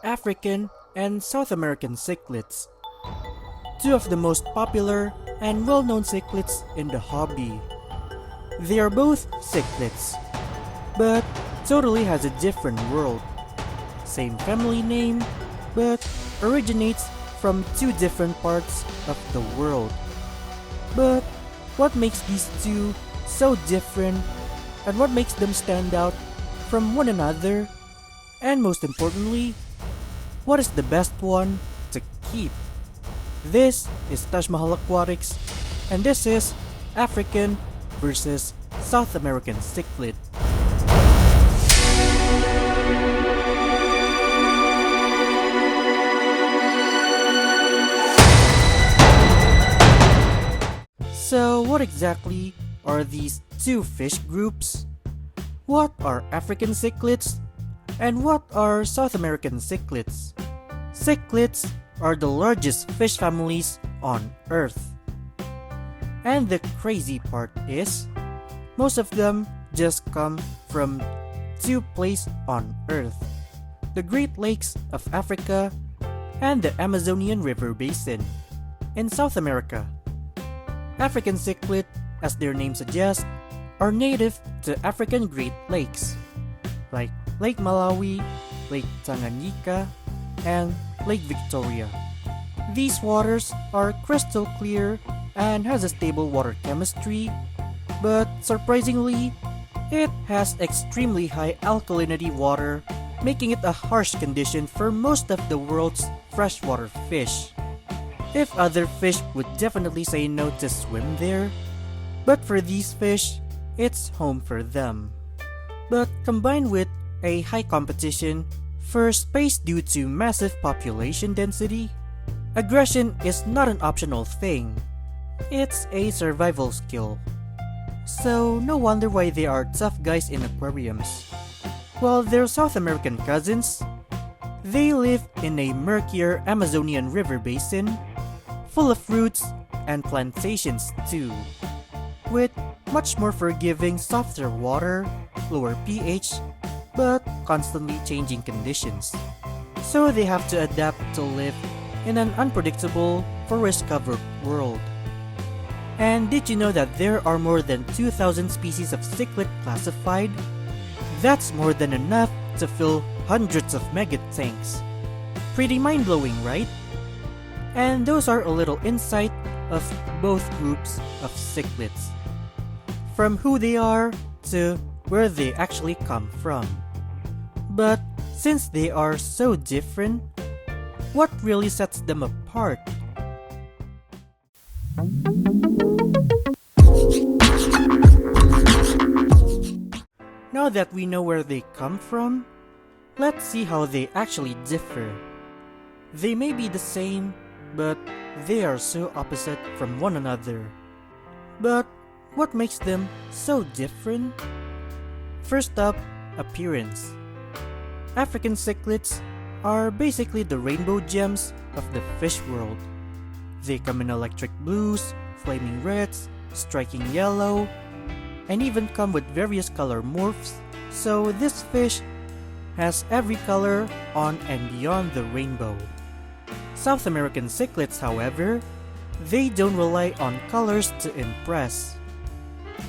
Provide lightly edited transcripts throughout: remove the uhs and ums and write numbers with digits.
African and South American cichlids, two of the most popular and well-known cichlids in the hobby. They are both cichlids, but totally has a different world. Same family name, but originates from two different parts of the world. But what makes these two so different, and what makes them stand out from one another, and most importantly, what is the best one to keep? This is Taj Mahal Aquatics, and this is African versus South American cichlid. So what exactly are these two fish groups? What are African cichlids? And what are South American cichlids? Cichlids are the largest fish families on Earth. And the crazy part is, most of them just come from two places on Earth: the Great Lakes of Africa and the Amazonian River Basin in South America. African cichlid, as their name suggests, are native to African Great Lakes, like Lake Malawi, Lake Tanganyika, and Lake Victoria. These waters are crystal clear and has a stable water chemistry, but surprisingly, it has extremely high alkalinity water, making it a harsh condition for most of the world's freshwater fish. If other fish would definitely say no to swim there, but for these fish, it's home for them. But combined with a high competition for space due to massive population density, aggression is not an optional thing. It's a survival skill. So no wonder why they are tough guys in aquariums. While their South American cousins, they live in a murkier Amazonian river basin, full of fruits and plantations too, with much more forgiving, softer water, lower pH, but constantly changing conditions. So they have to adapt to live in an unpredictable, forest-covered world. And did you know that there are more than 2,000 species of cichlid classified? That's more than enough to fill hundreds of mega tanks. Pretty mind-blowing, right? And those are a little insight of both groups of cichlids, from who they are to where they actually come from. But since they are so different, what really sets them apart? Now that we know where they come from, let's see how they actually differ. They may be the same, but they are so opposite from one another. But what makes them so different? First up, appearance. African cichlids are basically the rainbow gems of the fish world. They come in electric blues, flaming reds, striking yellow, and even come with various color morphs, so this fish has every color on and beyond the rainbow. South American cichlids, however, they don't rely on colors to impress,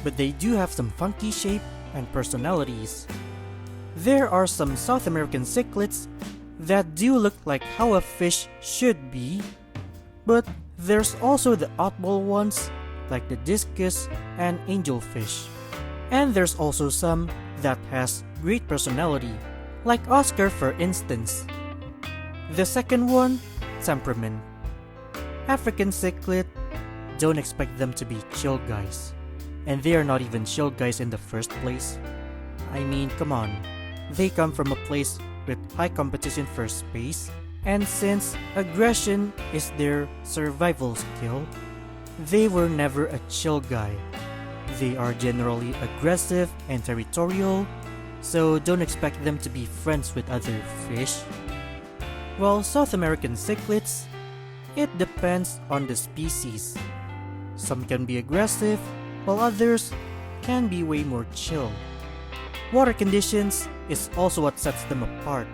but they do have some funky shape and personalities. There are some South American cichlids that do look like how a fish should be, but there's also the oddball ones like the discus and angelfish. And there's also some that has great personality, like Oscar for instance. The second one, temperament. African cichlid, don't expect them to be chill guys. And they are not even chill guys in the first place. I mean, come on. They come from a place with high competition for space, and since aggression is their survival skill, they were never a chill guy. They are generally aggressive and territorial, so don't expect them to be friends with other fish. While South American cichlids, it depends on the species. Some can be aggressive, while others can be way more chill. Water conditions is also what sets them apart.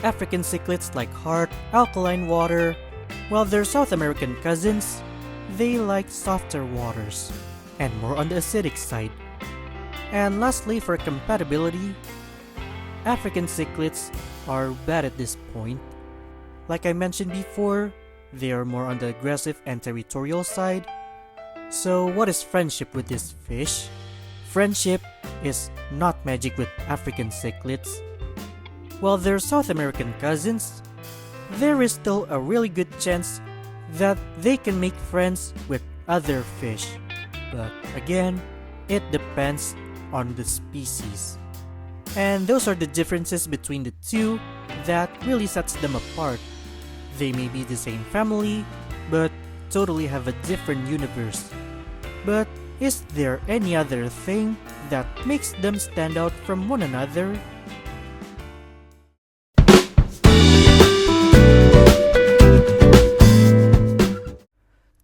African cichlids like hard, alkaline water, while their South American cousins, they like softer waters and more on the acidic side. And lastly, for compatibility, African cichlids are bad at this point. Like I mentioned before, they are more on the aggressive and territorial side. So what is friendship with this fish? Friendship is not magic with African cichlids. While their South American cousins, there is still a really good chance that they can make friends with other fish. But again, it depends on the species. And those are the differences between the two that really sets them apart. They may be the same family, but totally have a different universe. But is there any other thing that makes them stand out from one another?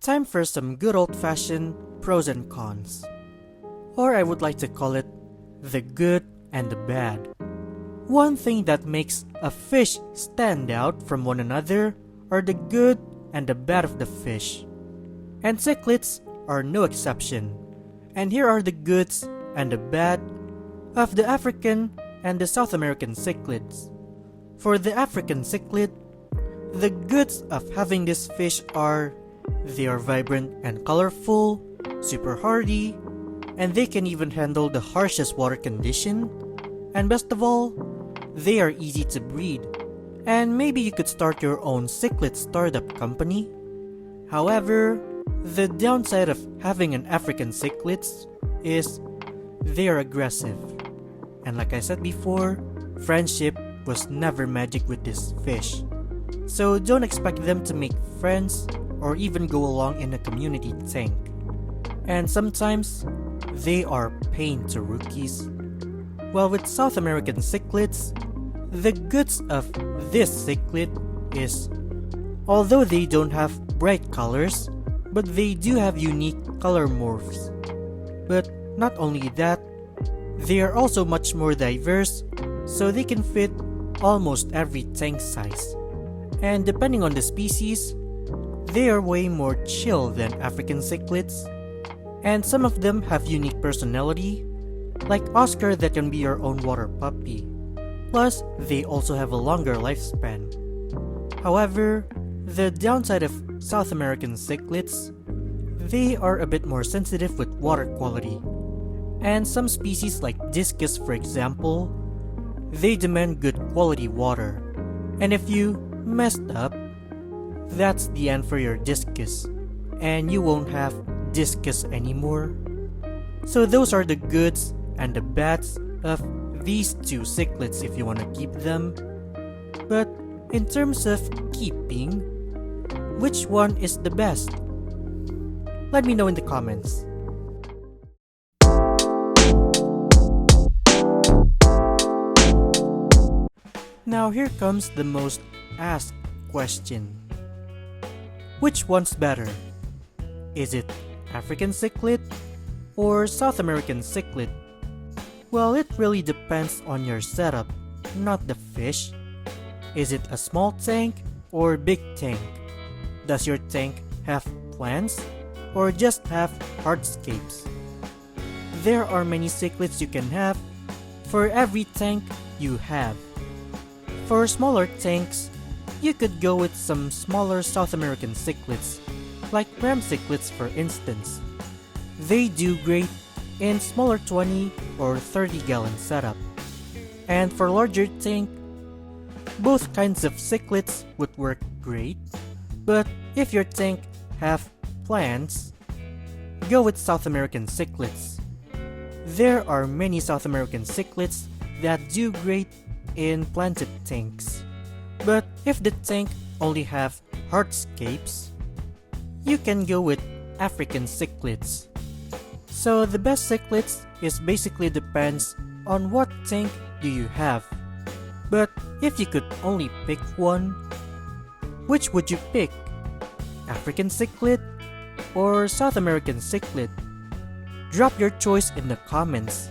Time for some good old-fashioned pros and cons. Or I would like to call it the good and the bad. One thing that makes a fish stand out from one another are the good and the bad of the fish. And cichlids are no exception. And here are the goods and the bad of the African and the South American cichlids. For the African cichlid, the goods of having this fish are they are vibrant and colorful, super hardy, and they can even handle the harshest water condition. And best of all, they are easy to breed. And maybe you could start your own cichlid startup company. However, the downside of having an African cichlids is they are aggressive. And like I said before, friendship was never magic with this fish. So don't expect them to make friends or even go along in a community tank. And sometimes, they are pain to rookies. While with South American cichlids, the goods of this cichlid is, although they don't have bright colors, but they do have unique color morphs. But not only that, they are also much more diverse, so they can fit almost every tank size. And depending on the species, they are way more chill than African cichlids. And some of them have unique personality, like Oscar that can be your own water puppy. Plus, they also have a longer lifespan. However, the downside of South American cichlids, they are a bit more sensitive with water quality. And some species like discus, for example, they demand good quality water. And if you messed up, that's the end for your discus, and you won't have discus anymore. So those are the goods and the bads of these two cichlids if you want to keep them. But in terms of keeping, which one is the best? Let me know in the comments. Now here comes the most asked question. Which one's better? Is it African cichlid or South American cichlid? Well, it really depends on your setup, not the fish. Is it a small tank or big tank? Does your tank have plants or just have hardscapes? There are many cichlids you can have for every tank you have. For smaller tanks, you could go with some smaller South American cichlids, like ram cichlids for instance. They do great in smaller 20 or 30 gallon setup. And for larger tank, both kinds of cichlids would work great, but if your tank have plants, go with South American cichlids. There are many South American cichlids that do great in planted tanks. But if the tank only have hardscapes, you can go with African cichlids. So the best cichlids is basically depends on what tank do you have. But if you could only pick one, which would you pick? African cichlid or South American cichlid? Drop your choice in the comments.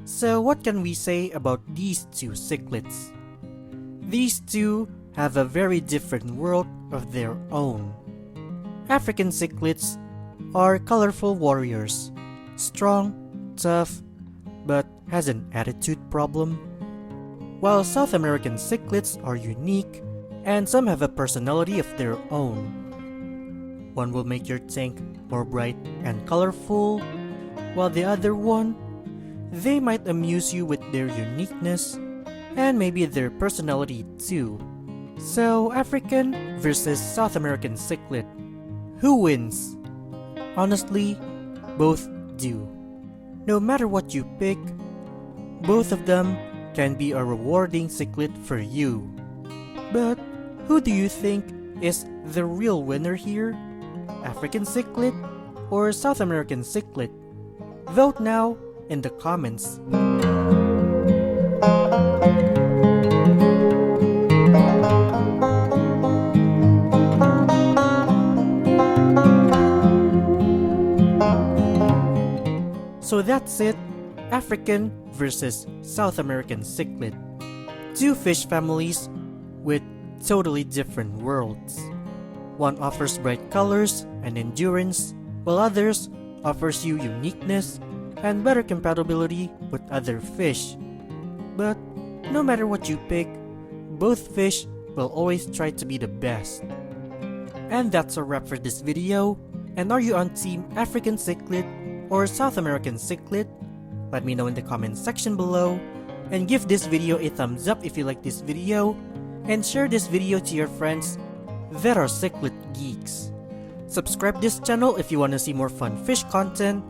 So what can we say about these two cichlids? These two have a very different world of their own. African cichlids are colorful warriors, strong, tough, but has an attitude problem. While South American cichlids are unique and some have a personality of their own. One will make your tank more bright and colorful, while the other one, they might amuse you with their uniqueness and maybe their personality too. So African versus South American cichlid, who wins? Honestly, both do. No matter what you pick, both of them can be a rewarding cichlid for you. But who do you think is the real winner here? African cichlid or South American cichlid? Vote now in the comments. So that's it, African versus South American cichlid. Two fish families with totally different worlds. One offers bright colors and endurance, while others offers you uniqueness and better compatibility with other fish. But no matter what you pick, both fish will always try to be the best. And that's a wrap for this video. And are you on Team African cichlid or South American cichlid? Let me know in the comment section below, and give this video a thumbs up if you like this video, and share this video to your friends that are cichlid geeks. Subscribe this channel if you want to see more fun fish content,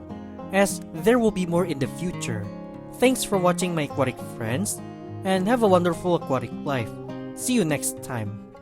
as there will be more in the future. Thanks for watching my aquatic friends, and have a wonderful aquatic life. See you next time.